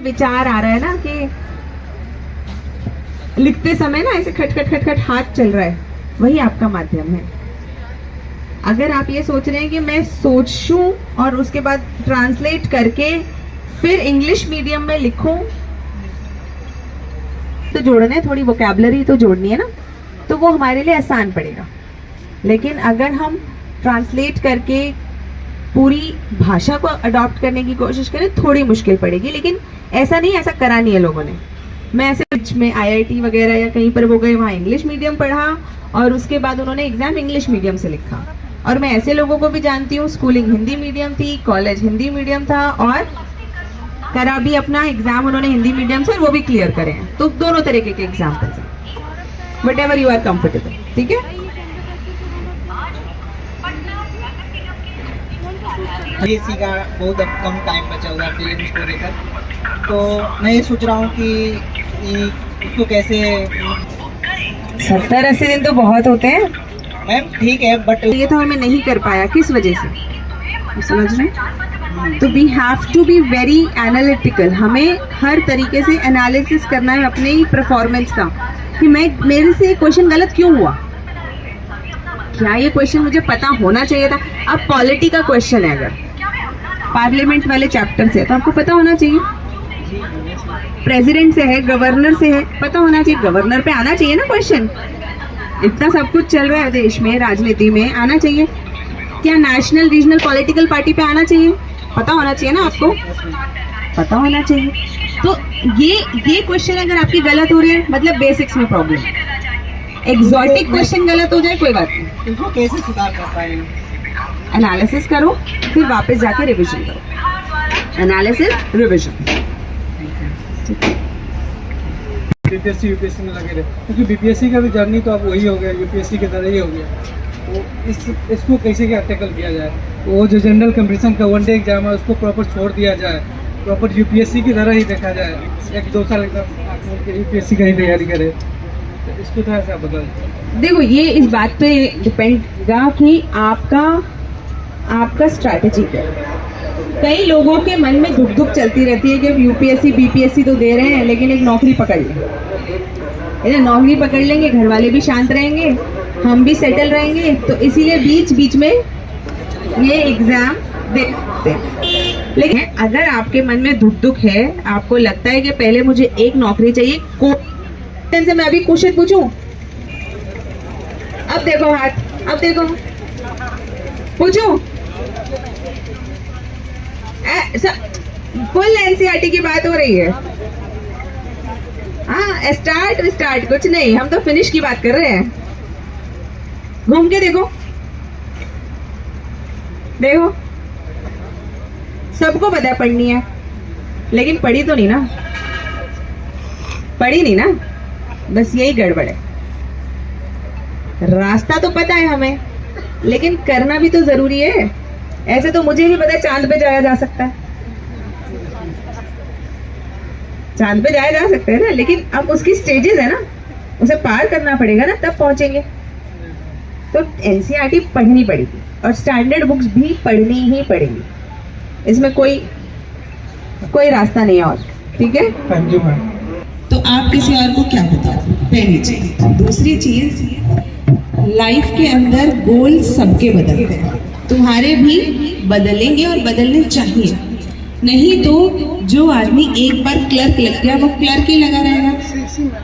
विचार आ रहा है ना कि लिखते समय ना ऐसे खट खट खट खट हाथ चल रहा है, वही आपका माध्यम है। अगर आप ये सोच रहे हैं कि मैं सोचूं और उसके बाद ट्रांसलेट करके फिर इंग्लिश मीडियम में लिखूं, तो जोड़ने थोड़ी वोकैबुलरी तो जोड़नी है ना, तो वो हमारे लिए आसान पड़ेगा। लेकिन अगर हम ट्रांसलेट करके पूरी भाषा को अडॉप्ट करने की कोशिश करें, थोड़ी मुश्किल पड़ेगी। लेकिन ऐसा नहीं, ऐसा करा नहीं है लोगों ने। मैं ऐसे बीच में IIT वगैरह या कहीं पर वो गए, वहाँ इंग्लिश मीडियम पढ़ा और उसके बाद उन्होंने एग्जाम इंग्लिश मीडियम से लिखा। और मैं ऐसे लोगों को भी जानती हूँ, स्कूलिंग हिंदी मीडियम थी, कॉलेज हिंदी मीडियम था और करा भी अपना एग्जाम उन्होंने हिंदी मीडियम से और वो भी क्लियर करे हैं। तो दोनों तरीके के एग्जाम्पल्स हैं, whatever you are comfortable. ठीक है, बीपीएससी का बहुत अब कम टाइम बचा हुआ है प्रीलिम्स को लेकर, तो मैं ये सोच रहा हूँ कि उसको कैसे 70-80 दिन तो बहुत होते हैं मैम, ठीक है, बट ये तो हमें नहीं कर पाया। किस वजह से, समझ रहे हैं? तो we have to be very analytical. हमें हर तरीके से एनालिसिस करना है अपने ही परफॉर्मेंस का, कि मेरे से क्वेश्चन गलत क्यों हुआ, क्या ये क्वेश्चन मुझे पता होना चाहिए था। अब पॉलिटी का क्वेश्चन है, अगर पार्लियामेंट वाले चैप्टर से, तो आपको पता होना चाहिए। प्रेसिडेंट से है, गवर्नर से है, पता होना चाहिए। गवर्नर पे आना चाहिए ना क्वेश्चन, इतना सब कुछ चल रहा है देश में, राजनीति में, आना चाहिए। क्या नेशनल रीजनल पॉलिटिकल पार्टी पे आना चाहिए, पता होना चाहिए ना आपको, पता होना चाहिए। तो ये क्वेश्चन अगर आपकी गलत हो रही है, मतलब बेसिक्स में प्रॉब्लम है। एग्जॉटिक क्वेश्चन गलत हो जाए कोई बात नहीं, उसको कैसे सुधार कर पाएंगे? एनालिसिस करो, फिर वापस जाके रिवीजन करो। Analysis, revision. बीपीएससी यूपीएससी में लगे रहे, क्योंकि बीपीएससी का भी जर्नी तो अब वही हो गया, यूपीएससी की तरह ही हो गया। तो इसको कैसे क्या टैकल किया जाए? वो जो जनरल कंपटीशन का वनडे एग्जाम है उसको प्रॉपर छोड़ दिया जाए, प्रॉपर यूपीएससी की तरह ही देखा जाए, 1-2 साल एकदम यूपीएससी का ही तैयारी करे, तो इसको थोड़ा सा बदल। देखो, ये इस बात पे डिपेंड करेगा कि आपका स्ट्रैटेजी क्या है। कई लोगों के मन में धुक धुक चलती रहती है कि यूपीएससी बीपीएससी तो दे रहे हैं, लेकिन एक नौकरी पकड़ लेंगे, नौकरी पकड़ लेंगे, घर वाले भी शांत रहेंगे, हम भी सेटल रहेंगे, तो इसीलिए बीच बीच में ये एग्जाम देते हैं। लेकिन अगर आपके मन में धुक धुक है, आपको लगता है कि पहले मुझे एक नौकरी चाहिए, से मैं अभी क्वेश्चन पूछूं, अब देखो हाथ, अब देखो, पूछूं, फुल एनसीईआरटी की बात हो रही है। हाँ, स्टार्ट कुछ नहीं, हम तो फिनिश की बात कर रहे हैं। घूम के देखो, सबको पता है पढ़नी है, लेकिन पढ़ी तो नहीं ना, बस यही गड़बड़ है। रास्ता तो पता है हमें, लेकिन करना भी तो जरूरी है। ऐसे तो मुझे भी पता है चांद पे जाया जा सकता है, चांद पे जाया जा सकता है ना, लेकिन अब उसकी स्टेजेस है ना, उसे पार करना पड़ेगा ना, तब पहुंचेंगे। तो एनसीईआरटी पढ़नी पड़ेगी और स्टैंडर्ड बुक्स भी पढ़नी ही पड़ेगी, इसमें कोई रास्ता नहीं है और। ठीक है, थैंक यू मैम। तो आप किसी और को क्या बताओ, पहली चीज। दूसरी चीज, लाइफ के अंदर गोल सबके बदलते हैं, तुम्हारे भी बदलेंगे और बदलने चाहिए। नहीं तो जो आदमी एक बार क्लर्क लग गया वो क्लर्क ही लगा रहेगा,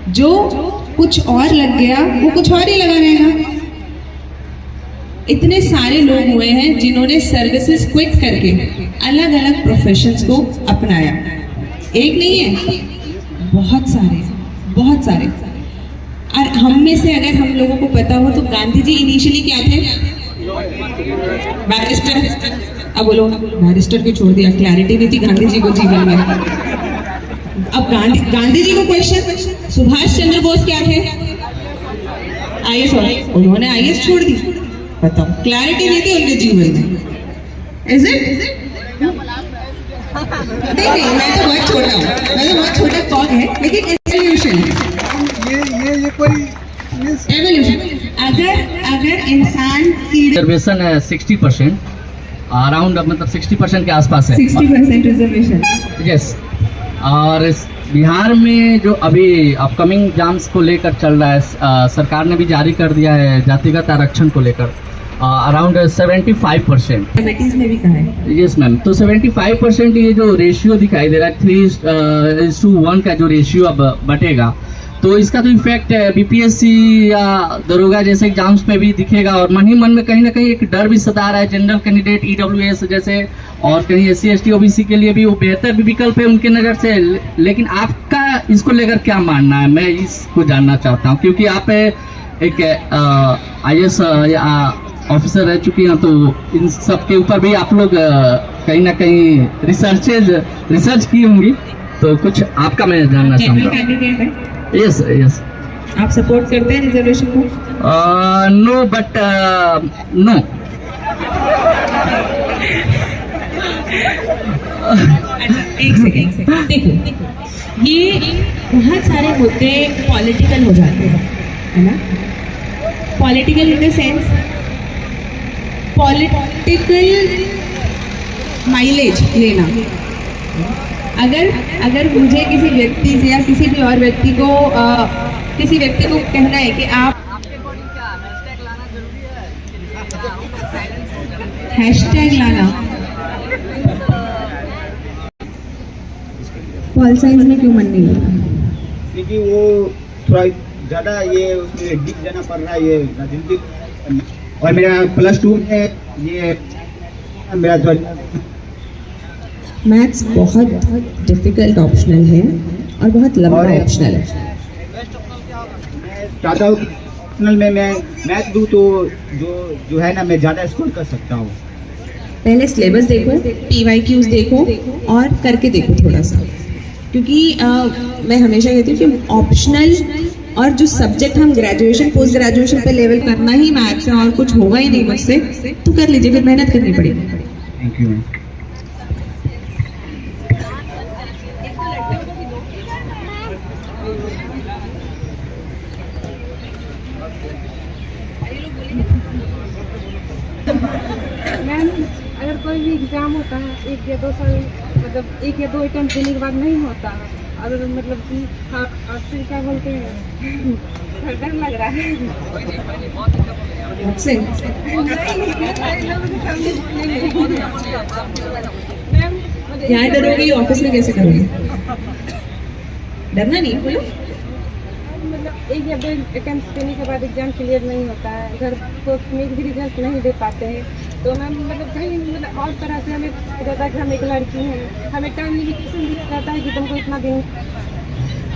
जो कुछ और लग गया वो कुछ और ही लगा रहेगा। इतने सारे लोग हुए हैं जिन्होंने सर्विसेज क्विट करके अलग अलग प्रोफेशंस को अपनाया, एक नहीं है, बहुत सारे। और हम में से अगर हम लोगों को पता हो तो गांधी जी इनिशियली क्या थे? बैरिस्टर। अब बोलो, बैरिस्टर को छोड़ दिया, क्लैरिटी नहीं थी गांधी जी को जीवन में। अब गांधी जी को क्वेश्चन, सुभाष चंद्र बोस क्या थे? IAS, उन्होंने IAS छोड़ दी, बताओ, क्लैरिटी नहीं थी उनके जीवन में। Is it? नहीं, मैं तो बहुत छोटा हूँ, मैं तो बहुत छोटा कॉग है, लेकिन एवोल्यूशन ये कोई एवोल्यूशन। अगर इंसान की रिजर्वेशन है 60%, अराउंड मतलब 60% के आसपास है। 60% रिजर्वेशन, यस। और बिहार में जो अभी अपकमिंग एग्जाम्स को लेकर चल रहा है, सरकार ने भी जारी कर दिया है जातिगत आरक्षण को लेकर अराउंड 75%। कमेटीज ने भी कहा है। यस मैम, तो 75% ये जो रेशियो दिखाई दे रहा है 3:1 का जो रेशियो अब बटेगा, तो इसका तो इफेक्ट है बीपीएससी या दरोगा जैसे एग्जाम्स पे भी दिखेगा। और मन ही मन में कहीं ना कहीं एक डर भी सता रहा है जनरल कैंडिडेट ईडब्ल्यूएस जैसे, और कहीं एससी एसटी ओबीसी के लिए भी वो बेहतर भी विकल्प है उनके नज़र से। लेकिन आपका इसको लेकर क्या मानना है, मैं इसको जानना चाहता हूँ, क्योंकि आप एक IAS ऑफिसर रह चुकी हैं, तो इन सब के ऊपर भी आप लोग कहीं ना कहीं रिसर्च की होंगी, तो कुछ आपका मैं जानना चाहूँगा। कैंडिडेट है, यस यस। आप सपोर्ट करते हैं रिजर्वेशन को? No but no. एक सेकंड देखो, ये बहुत सारे मुद्दे पॉलिटिकल हो जाते हैं, है ना? Political in the sense political mileage लेना। अगर मुझे किसी व्यक्ति से या किसी भी और व्यक्ति को कहना है कि आप हैशटैग लाना, पॉल साइंस में क्यों मन नहीं लगता? क्योंकि वो थोड़ा ज़्यादा ये उसमें डिप जाना पड़ रहा है, ये राजनीतिक। और मेरा +2 में ये मेरा थोड़ा मैथ्स बहुत डिफिकल्ट ऑप्शनल है और बहुत लंबा और ऑप्शनल है। चाहता हूँ ऑप्शनल में मैं मैथ दूँ तो जो है ना मैं ज़्यादा स्कोर कर सकता हूँ। पहले सिलेबस देखो, PYQs देखो और करके देखो थोड़ा सा, क्योंकि मैं हमेशा कहती हूँ कि ऑप्शनल और जो सब्जेक्ट हम ग्रेजुएशन पोस्ट ग्रेजुएशन पे लेवल करना ही मैथ्स है और कुछ होगा ही नहीं मुझसे, तो कर लीजिए, फिर मेहनत करनी पड़ेगी। Thank you ma'am. मैम, अगर कोई भी एग्ज़ाम होता है 1 या 2 साल, मतलब 1 या 2 अटेम्प्ट देने के बाद नहीं होता है, और मतलब कि आप फिर क्या बोलते हैं, डर लग रहा है मुझसे यहाँ डरोगी, ऑफिस में कैसे करोगी? डरना नहीं, बोलो। मतलब 1 या 2 अटेम्प्ट देने के बाद एग्ज़ाम क्लियर नहीं होता है, घर को में भी रिजल्ट नहीं दे पाते हैं, तो मैम मतलब कहीं मतलब और तरह से हमें रहता है कि हम एक लड़की हैं, हमें टाइम लिमिटेशन भी रहता है कि तुमको इतना दिन,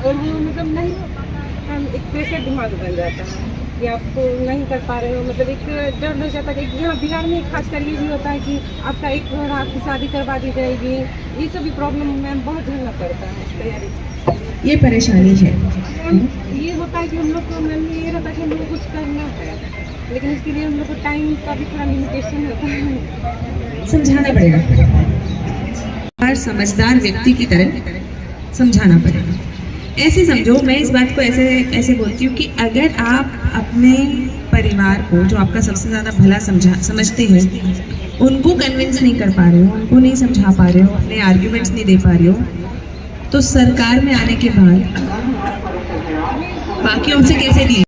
और वो मतलब नहीं हो पाता, हम एक प्रेशर दिमाग बन जाता है कि आप तो नहीं कर पा रहे हो, मतलब एक डर लग जाता है कि यहाँ बिहार में खासकर ये भी होता है कि आपका एक बार आपकी शादी करवा दी जाएगी, ये सब भी प्रॉब्लम मैम बहुत झेलना पड़ता है तैयारी। ये परेशानी है। ये होता है कि हम लोग को मन में ये रहता है कि हम लोग को कुछ करना है, लेकिन इसके लिए हम लोग को टाइम का भी थोड़ा लिमिटेशन होता है। समझाना पड़ेगा, हर समझदार व्यक्ति की तरह समझाना पड़ेगा। ऐसे समझो, मैं इस बात को ऐसे बोलती हूँ कि अगर आप अपने परिवार को, जो आपका सबसे ज़्यादा भला समझते हैं, उनको कन्विंस नहीं कर पा रहे हो, उनको नहीं समझा पा रहे हो, अपने आर्ग्यूमेंट्स नहीं दे पा रहे हो, तो सरकार में आने के बाद बाकियों से कैसे डील